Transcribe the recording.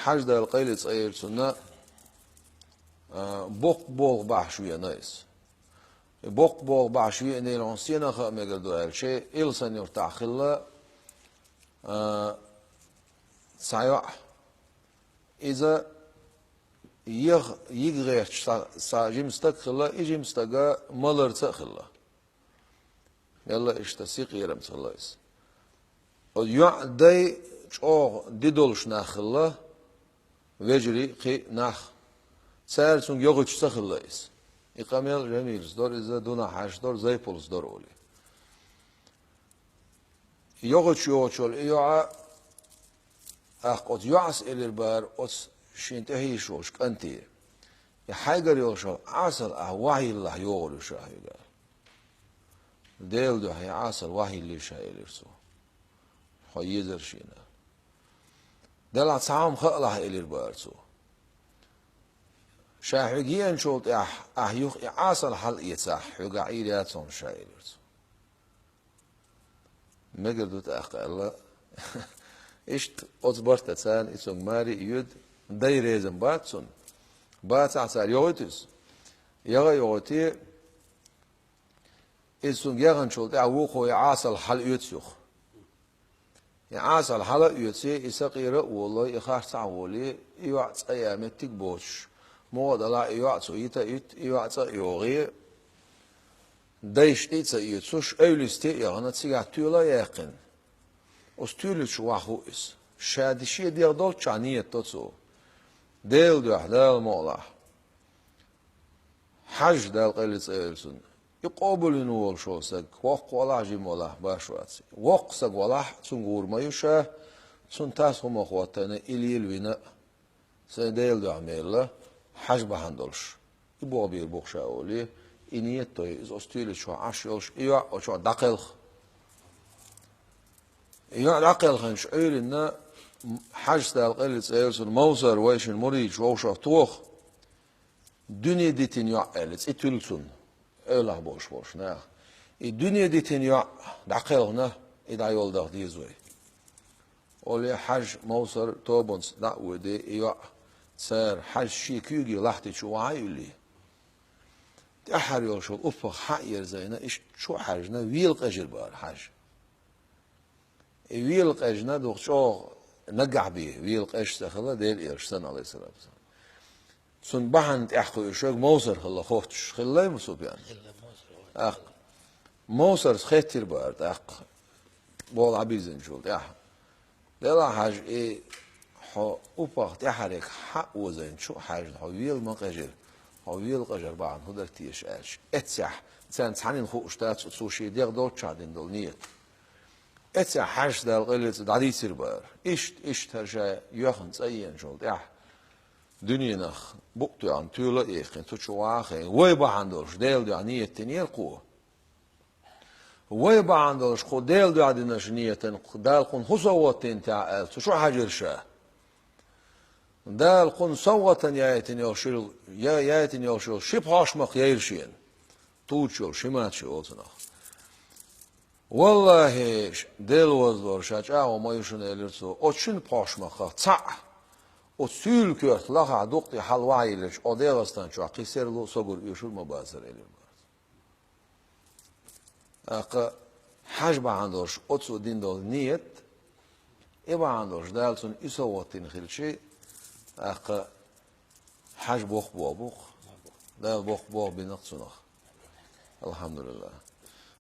حج ده القيل صغير سنة بوق بعشوية نايس بوق بعشوية نيلون سينا خا مقدو هالشيء إلسان يرتاح خلا سايع إذا يغير ساجم استقلا يجي مستقى مالر تخلا يلا اشتسيق يرم تخلاص ويع داي شو ديدولش نخلا وجري قي نخ سال سون يغش تخلاص إقامل جميل دور إذا دونا حاش دور زي بولس دور أولي يغش يغشول يع أخذ يعس البار أس شينتهي شوش كنتي يحاجر يغشول عسل وحي الله يغل شاهي ديل ده هي عسل وحي اللي شاهي لرسو خيزر شينا دل تعام خلاه البار سو شاهيين شولت يخ عسل حل يتصح يقعيرات صن شاهي لرسو مقدوت أقل إشت أصبرت تسان إسم ماري يود داي ريزن باتسون بات عسار يوتيس يغا يوتي إسم يغن شولت أوخو يعاصل حل يوتسيخ يعاصل حل يوتسي إساقيرا والله يخار تعولي يوعت أيامتك بوش مواد لا يوعت ويتا يوعت يوغي دايش إيتا يوتسوش أوليستي يغنى تسيقع تيولا يقن أستولش واحو إس شادشي ديال دول تشانية توتسو ديل دوح ديل مولا حج ديل قيلت إيلسون يقابل نول شو سك وق ولا جي مولا باشواتسي وق سك ولا تنقور ما يشاه تن تاس هم أخواتنا إلي الوينا سديل دوح ميلا حج بهندلش يبغى بير بوخشة أولي إنيت توي إز أستولش وعشيلش إيوه وشو دقلخ يعني عقل خنش عيل إن حاجة القلة سيرس الموسر ويش المريج ووشة توخ دنيا دي تنيا قلت إتولسون إله بوش نه الدنيا دي تنيا عقل هنا إذا يولده دي زوي أولي حاج موسر توبنس دعوة دي إياه سير حاج شي كيجي لحتي شو عايلي تأحر يوشو أفق حقير زينا إيش شو حاجنا ويلق أجل بار حاج ويلق أجنا دوخ شو نقع بيه ويلق أج سخلا ديل إرشتن عليه الصلاة والسلام سن بحنت أحكو إشوك موسر خلا خوفتش خلا يمسوب يعني أخ موسر سخيتر بارد أخ بول عبيزن شولت أخ دلا حاج إيه حو أوباخ تحرك حق وزين شو حاج حو ويل ما قجر حو ويل قجر بعد هدك تيش أش اتسح تسان تحنين خو اشتات سوشي ديغ دول تشادين دول نيت اتسع حاج دال قلت دعدي سيربار إشت هرجع يخن تأيين شولت أح دنيا نخ بقتو عن تولا إيخن تشواخن ويبا عندوش ديل دو عنية تنير قوة ويبا عندوش خو ديل دو عدناش نية دال قن خصوتين تعال شو حجر شاه دال قن صوتا يايتن يوشل شب هاشمق ييرشين توتشل شماتشي أوتنخ والله دل وزدور شجاع وما يشون إليرسو أتشين باشمخ تع أتسيل كرت لها دقتي حلوائلش أديرستان شو قيسر لو صبر يشون مبازر إلير أق حج بعندوش أتسو دين دول نيت إبا عندوش دالتون إسواتين خلشي أق حج بوخ بوخ دال بوخ بوخ بنقصنخ الحمد لله